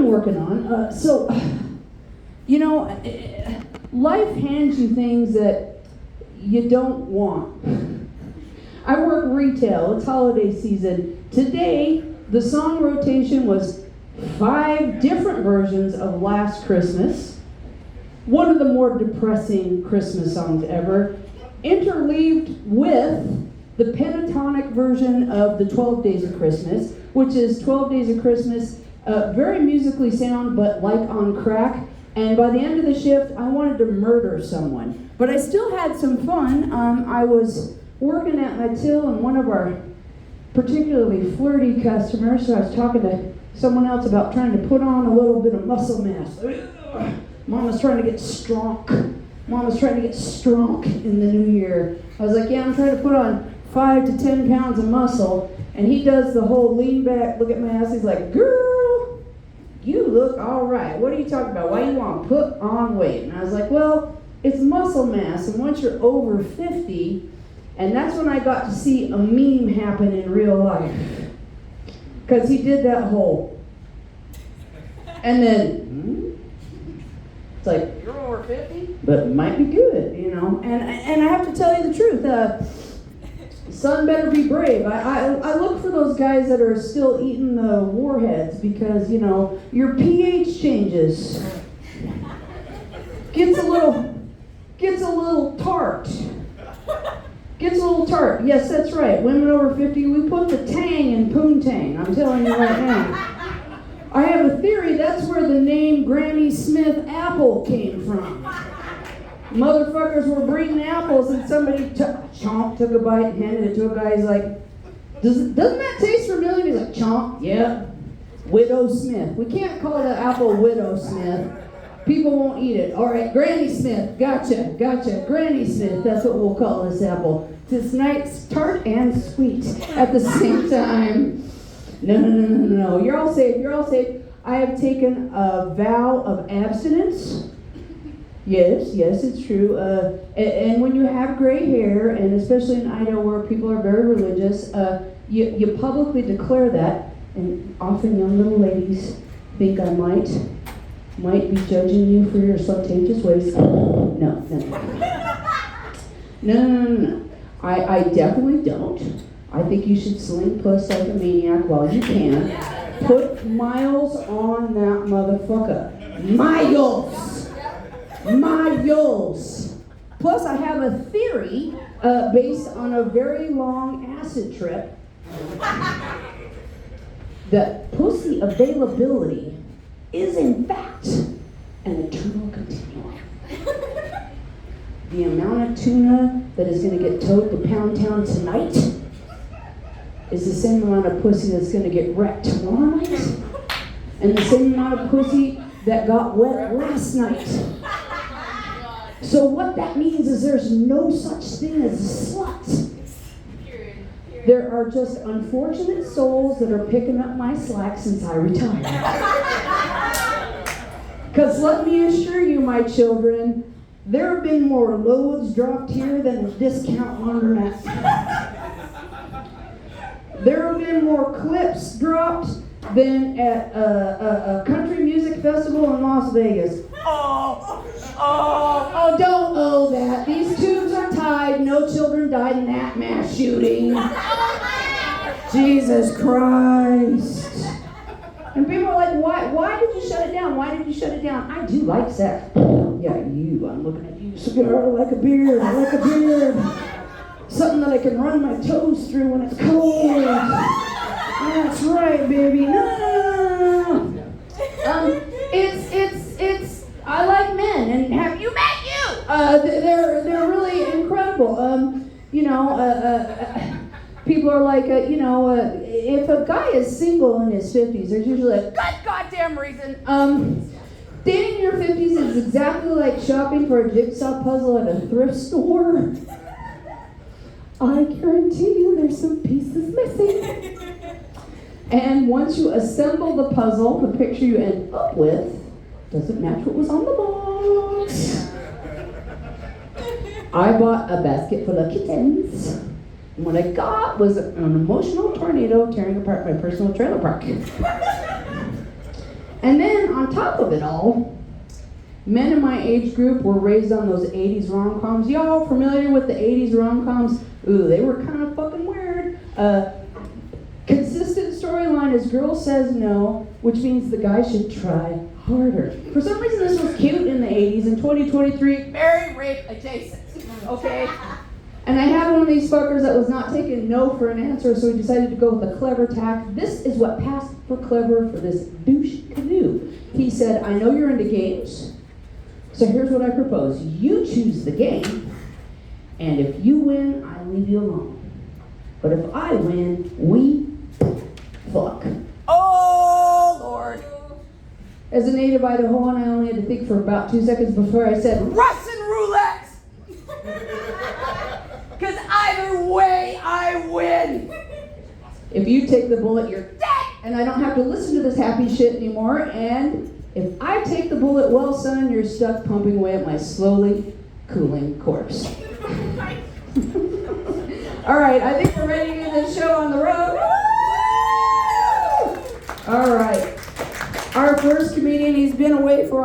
I'm working on. Life hands you things that you don't want. I work retail. It's holiday season. Today, the song rotation was 5 different versions of Last Christmas. One of the more depressing Christmas songs ever, interleaved with the pentatonic version of the 12 Days of Christmas, which is 12 Days of Christmas, very musically sound, but like on crack. And by the end of the shift, I wanted to murder someone. But I still had some fun. I was working at my till, and one of our particularly flirty customers, so I was talking to someone else about trying to put on a little bit of muscle mass. Mama's trying to get strong. Mama's trying to get strong in the new year. I was like, yeah, I'm trying to put on 5 to 10 pounds of muscle. And he does the whole lean back, look at my ass. He's like, girl, you look all right. What are you talking about? Why you want to put on weight? And I was like, well, it's muscle mass. And once you're over 50, and that's when I got to see a meme happen in real life. Because he did that whole. And then, it's like, you're over 50, but it might be good, you know. And I have to tell you the truth. Son better be brave. I look for those guys that are still eating the warheads because, you know, your pH changes. Gets a little tart. Gets a little tart. Yes, that's right. Women over 50, we put the tang in poontang. I'm telling you right now. I have a theory that's where the name Granny Smith apple came from. Motherfuckers were breeding apples and somebody took a bite and handed it to a guy. He's like, doesn't that taste familiar? He's like, chomp, yeah. Widow Smith. We can't call the apple Widow Smith. People won't eat it. All right, Granny Smith. Gotcha. Granny Smith. That's what we'll call this apple. This night's tart and sweet at the same time. No. You're all safe. I have taken a vow of abstinence. Yes, it's true. And when you have gray hair, and especially in Idaho where people are very religious, you publicly declare that, and often young little ladies think I might be judging you for your slutatious ways. No. I definitely don't. I think you should sling puss like a maniac while you can. Put miles on that motherfucker. Miles. Plus, I have a theory based on a very long acid trip that pussy availability is in fact an eternal continuum. The amount of tuna that is going to get towed to Pound Town tonight is the same amount of pussy that's going to get wrecked tomorrow night, and the same amount of pussy that got wet last night. So what that means is there's no such thing as a slut. There are just unfortunate souls that are picking up my slack since I retired. Because let me assure you, my children, there have been more loads dropped here than a discount laundromat. There have been more clips dropped than at a country music festival in Las Vegas. Oh, don't owe that. These tubes are tied. No children died in that mass shooting. Jesus Christ. And people are like, why did you shut it down? Why did you shut it down? I do like sex. Yeah, I'm looking at you. Cigar like a beard. Something that I can run my toes through when it's cold. That's right, baby. No. It's. I like men, and have you met you? They're really incredible. People are like, if a guy is single in his 50s, there's usually a good goddamn reason. Dating in your 50s is exactly like shopping for a jigsaw puzzle at a thrift store. I guarantee you there's some pieces missing. And once you assemble the puzzle, the picture you end up with doesn't match what was on the box. I bought a basket full of kittens. And what I got was an emotional tornado tearing apart my personal trailer park. And then on top of it all, men in my age group were raised on those 80s rom-coms. Y'all familiar with the 80s rom-coms? Ooh, they were kind of fucking weird. Consistent storyline is girl says no, which means the guy should try harder. For some reason this was cute in the 80s. In 2023, very rape adjacent, okay? And I had one of these fuckers that was not taking no for an answer, so he decided to go with a clever tack. This is what passed for clever for this douche canoe. He said, I know you're into games, so here's what I propose. You choose the game, and if you win, I leave you alone. But if I win, we fuck. Oh, Lord. As a native Idahoan, I only had to think for about 2 seconds before I said, Russian roulette! Because either way, I win. If you take the bullet, you're dead, and I don't have to listen to this happy shit anymore. And if I take the bullet, well, son, you're stuck pumping away at my slowly cooling corpse. All right, I think we're ready to get this show on the road. Woo! All right. Our first comedian, he's been away for